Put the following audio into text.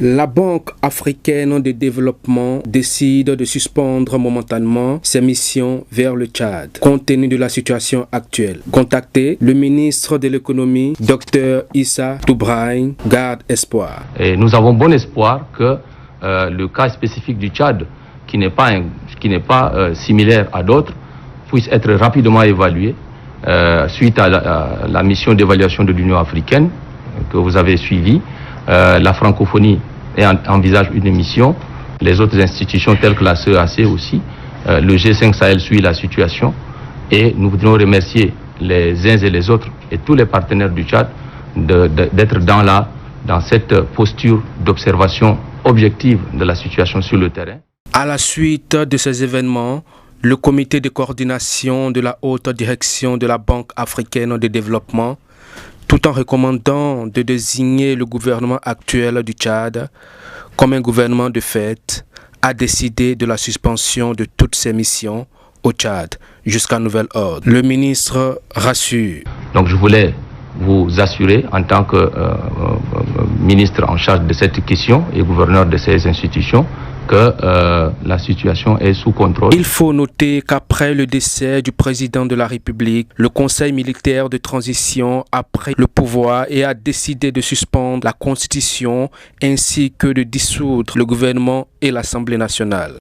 La Banque africaine de développement décide de suspendre momentanément ses missions vers le Tchad, compte tenu de la situation actuelle. Contacté, le ministre de l'économie, Dr Issa Toubraïne, garde espoir. Et nous avons bon espoir que le cas spécifique du Tchad, qui n'est pas similaire à d'autres, puisse être rapidement évalué suite à la mission d'évaluation de l'Union africaine que vous avez suivie. La francophonie envisage une mission, les autres institutions telles que la CEAC aussi, le G5 Sahel suit la situation et nous voudrions remercier les uns et les autres et tous les partenaires du Tchad d'être dans cette posture d'observation objective de la situation sur le terrain. À la suite de ces événements, le comité de coordination de la haute direction de la Banque africaine de développement, tout en recommandant de désigner le gouvernement actuel du Tchad comme un gouvernement de fait, a décidé de la suspension de toutes ses missions au Tchad jusqu'à nouvel ordre. Le ministre rassure. Donc je voulais vous assurer en tant que ministre en charge de cette question et gouverneur de ces institutions que la situation est sous contrôle. Il faut noter qu'après le décès du président de la République, le Conseil militaire de transition a pris le pouvoir et a décidé de suspendre la Constitution ainsi que de dissoudre le gouvernement et l'Assemblée nationale.